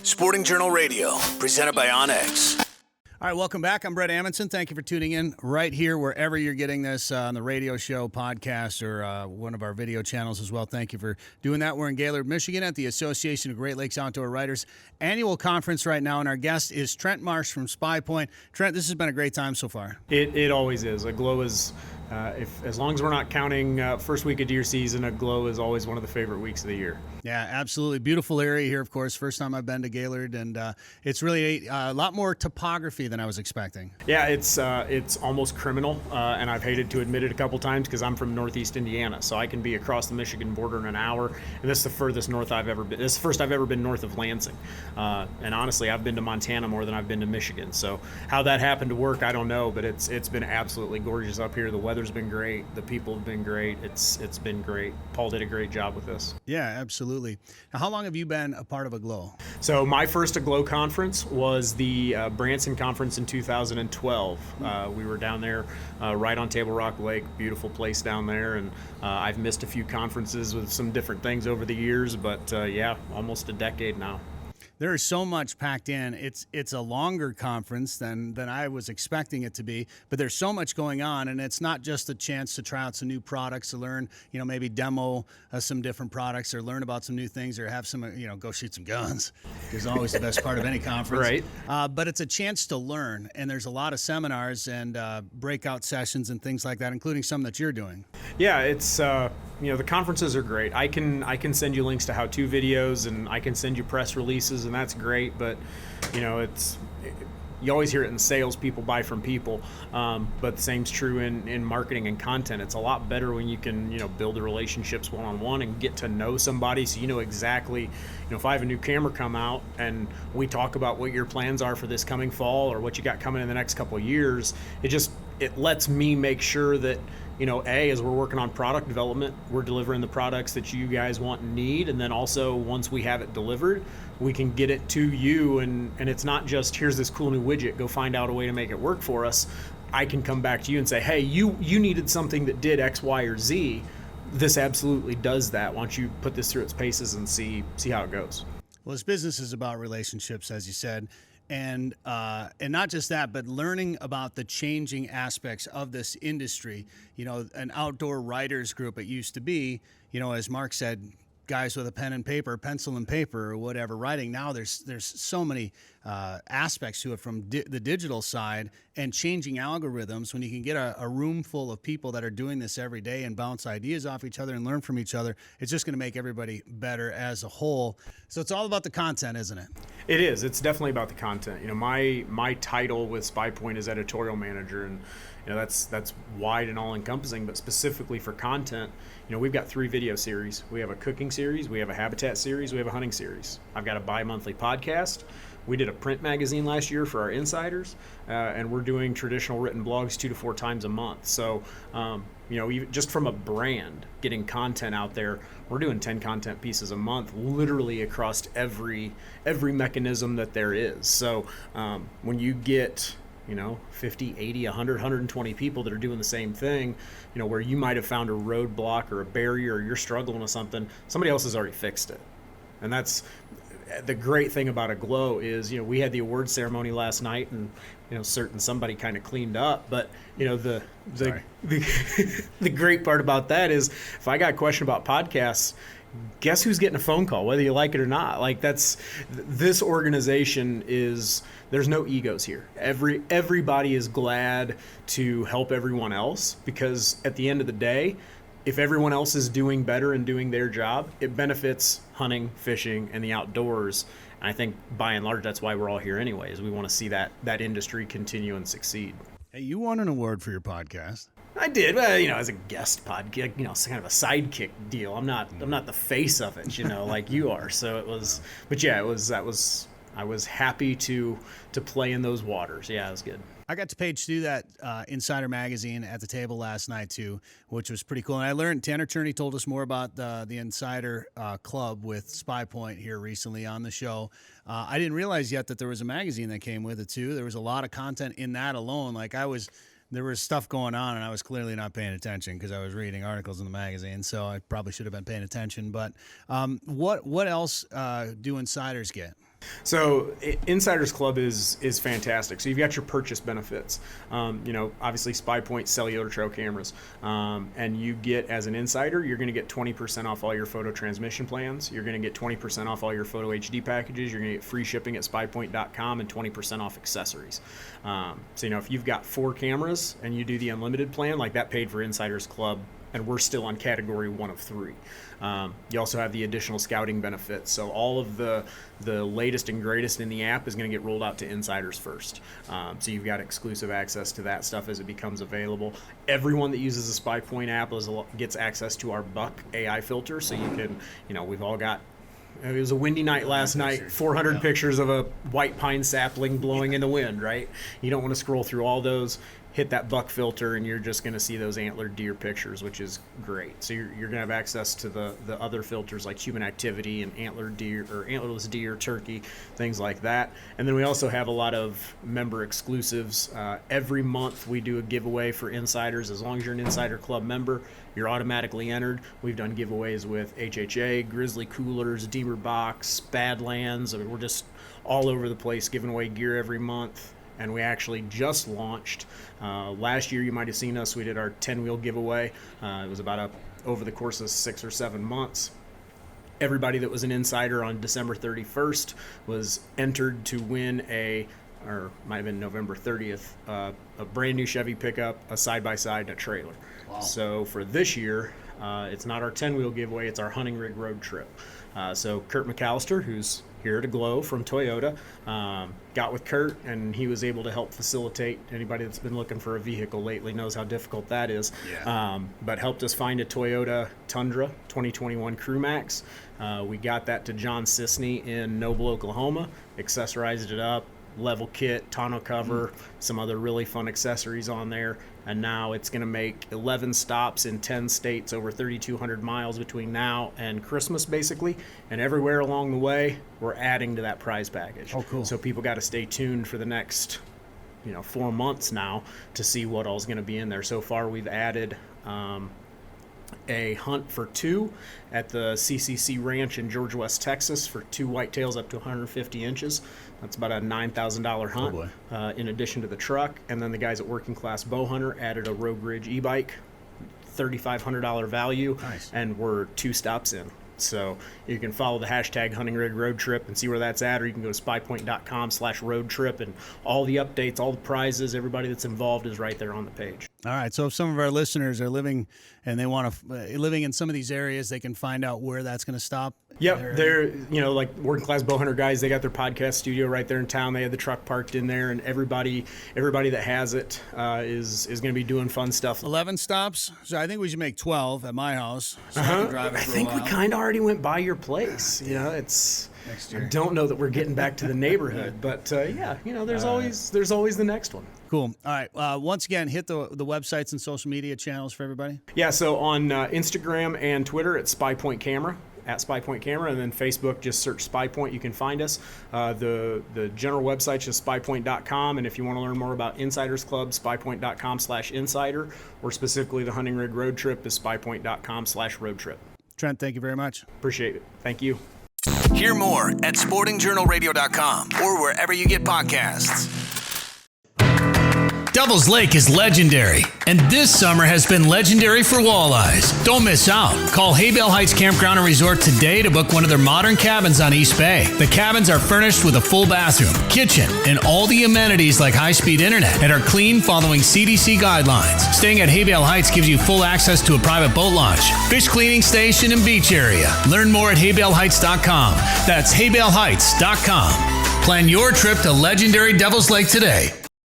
Sporting Journal Radio, presented by Onyx. All right, welcome back. I'm Brett Amundsen. Thank you for tuning in right here, wherever you're getting this on the radio show, podcast, or one of our video channels as well. Thank you for doing that. We're in Gaylord, Michigan at the Association of Great Lakes Outdoor Writers annual conference right now, and our guest is Trent Marsh from Spypoint. Trent, this has been a great time so far. It always is. AGLOW is, as long as we're not counting first week of deer season, AGLOW is always one of the favorite weeks of the year. Yeah, absolutely. Beautiful area here, of course. First time I've been to Gaylord, and it's really a lot more topography than I was expecting. Yeah, it's almost criminal, and I've hated to admit it a couple times because I'm from Northeast Indiana, so I can be across the Michigan border in an hour, and this is the furthest north I've ever been. This is the first I've ever been north of Lansing, and honestly, I've been to Montana more than I've been to Michigan. So how that happened to work, I don't know, but it's been absolutely gorgeous up here. The weather's been great, the people have been great. It's been great. Paul did a great job with this. Yeah, absolutely. Now, how long have you been a part of AGLOW? So my first AGLOW conference was the Branson conference in 2012. We were down there right on Table Rock Lake, beautiful place down there, and I've missed a few conferences with some different things over the years, but yeah, almost a decade now. There is so much packed in. It's a longer conference than I was expecting it to be, but there's so much going on, and it's not just a chance to try out some new products, to learn, maybe demo some different products, or learn about some new things, or have some, go shoot some guns, which is always the best part of any conference. Right. But it's a chance to learn, and there's a lot of seminars and breakout sessions and things like that, including some that you're doing. Yeah, it's the conferences are great. I can send you links to how-to videos, and I can send you press releases, and that's great. But you always hear it in sales, people buy from people, but the same's true in marketing and content. It's a lot better when you can build the relationships one-on-one and get to know somebody, so you know exactly, if I have a new camera come out and we talk about what your plans are for this coming fall or what you got coming in the next couple of years, it lets me make sure that as we're working on product development, we're delivering the products that you guys want and need. And then also, once we have it delivered, we can get it to you. And it's not just, here's this cool new widget, go find out a way to make it work for us. I can come back to you and say, hey, you needed something that did X, Y, or Z. This absolutely does that. Why don't you put this through its paces and see how it goes? Well, this business is about relationships, as you said. And not just that, but learning about the changing aspects of this industry. An outdoor writers group, it used to be, as Mark said, guys with a pencil and paper, or whatever, writing. Now there's so many aspects to it, from the digital side and changing algorithms. When you can get a room full of people that are doing this every day and bounce ideas off each other and learn from each other, it's just going to make everybody better as a whole. So it's all about the content, isn't it? It is. It's definitely about the content. My title with Spypoint is editorial manager, and that's wide and all encompassing, but specifically for content, we've got 3 video series. We have a cooking series, we have a habitat series, we have a hunting series. I've got a bi-monthly podcast. We did a print magazine last year for our insiders, and we're doing traditional written blogs 2 to 4 times a month. So, even just from a brand, getting content out there, we're doing 10 content pieces a month, literally across every mechanism that there is. So, when you get 50, 80, 100, 120 people that are doing the same thing, where you might have found a roadblock or a barrier, or you're struggling with something, somebody else has already fixed it. And that's the great thing about AGLOW is, we had the award ceremony last night, and somebody kind of cleaned up, but the great part about that is, if I got a question about podcasts, guess who's getting a phone call, whether you like it or not? Like, this organization is, there's no egos here. Everybody is glad to help everyone else, because at the end of the day, if everyone else is doing better and doing their job, it benefits hunting, fishing, and the outdoors. And I think by and large, that's why we're all here anyways. We want to see that industry continue and succeed. Hey, you won an award for your podcast. I did, well, as a guest podcast, it's kind of a sidekick deal. I'm not the face of it, like you are. So it was, but yeah, I was happy to play in those waters. Yeah, it was good. I got to page through that Insider magazine at the table last night too, which was pretty cool. And I learned, Tanner Turney told us more about the Insider Club with Spypoint here recently on the show. I didn't realize yet that there was a magazine that came with it too. There was a lot of content in that alone. There was stuff going on, and I was clearly not paying attention because I was reading articles in the magazine, so I probably should have been paying attention. But what else do insiders get? So Insiders Club is fantastic. So you've got your purchase benefits. Obviously Spypoint cellular trail cameras. And you get, as an insider, you're going to get 20% off all your photo transmission plans. You're going to get 20% off all your photo HD packages. You're going to get free shipping at spypoint.com and 20% off accessories. If you've got 4 cameras and you do the unlimited plan, like that paid for Insiders Club, and we're still on category 1 of 3. You also have the additional scouting benefits. So all of the latest and greatest in the app is going to get rolled out to insiders first. So you've got exclusive access to that stuff as it becomes available. Everyone that uses the Spypoint app gets access to our Buck AI filter. So you can, we've all got, it was a windy night last night, 400 pictures of a white pine sapling blowing in the wind, right? You don't want to scroll through all those. Hit that Buck filter and you're just going to see those antlered deer pictures, which is great. So you're going to have access to the other filters like human activity and antlered deer or antlerless deer, turkey, things like that. And then we also have a lot of member exclusives. Every month we do a giveaway for insiders. As long as you're an Insider Club member, you're automatically entered. We've done giveaways with HHA, Grizzly Coolers, Deemer Box, Badlands. I mean, we're just all over the place giving away gear every month. And we actually just launched last year. You might have seen us. We did our 10-wheel giveaway. It was about over the course of 6 or 7 months. Everybody that was an insider on December 31st was entered to win or might have been November 30th, a brand new Chevy pickup, a side-by-side, and a trailer. Wow. So for this year, it's not our 10-wheel giveaway, it's our hunting rig road trip. So Kurt McAllister, who's here at AGLOW from Toyota, got with Kurt, and he was able to help facilitate. Anybody that's been looking for a vehicle lately knows how difficult that is. Yeah. But helped us find a Toyota Tundra 2021 Crew Max. We got that to John Sisney in Noble, Oklahoma, accessorized it up, level kit, tonneau cover, some other really fun accessories on there. And now it's going to make 11 stops in 10 states, over 3,200 miles between now and Christmas, basically. And everywhere along the way, we're adding to that prize package. Oh, cool. So people got to stay tuned for the next, 4 months now to see what all's going to be in there. So far, we've added a hunt for 2 at the CCC Ranch in George West, Texas for 2 whitetails up to 150 inches. That's about a $9,000 hunt in addition to the truck. And then the guys at Working Class Bow Hunter added a Rogue Ridge e-bike, $3,500 value. Nice. And we're 2 stops in. So you can follow the hashtag Hunting Rig Road Trip and see where that's at, or you can go to spypoint.com/road trip, and all the updates, all the prizes, everybody that's involved is right there on the page. All right. So if some of our listeners are living and they want to living in some of these areas, they can find out where that's going to stop. Yep. They're, like Working Class Bow Hunter guys, they got their podcast studio right there in town. They had the truck parked in there, and everybody that has it is going to be doing fun stuff. 11 stops. So I think we should make 12 at my house. So I can drive it for I think we kind of already went by your place. It's next year. I don't know that we're getting back to the neighborhood, but there's always the next one. Cool. All right. Once again, hit the websites and social media channels for everybody. Yeah. So on Instagram and Twitter, it's Spypoint Camera, at Spypoint Camera, and then Facebook, just search Spypoint. You can find us. The general website is spypoint.com, and if you want to learn more about Insiders Club, spypoint.com/insider, or specifically the Hunting Rig Road Trip is spypoint.com/road trip. Trent, thank you very much. Appreciate it. Thank you. Hear more at sportingjournalradio.com or wherever you get podcasts. Devil's Lake is legendary, and this summer has been legendary for walleyes. Don't miss out. Call Haybale Heights Campground and Resort today to book one of their modern cabins on East Bay. The cabins are furnished with a full bathroom, kitchen, and all the amenities like high-speed internet, and are clean following CDC guidelines. Staying at Haybale Heights gives you full access to a private boat launch, fish cleaning station, and beach area. Learn more at haybaleheights.com. That's haybaleheights.com. Plan your trip to legendary Devil's Lake today.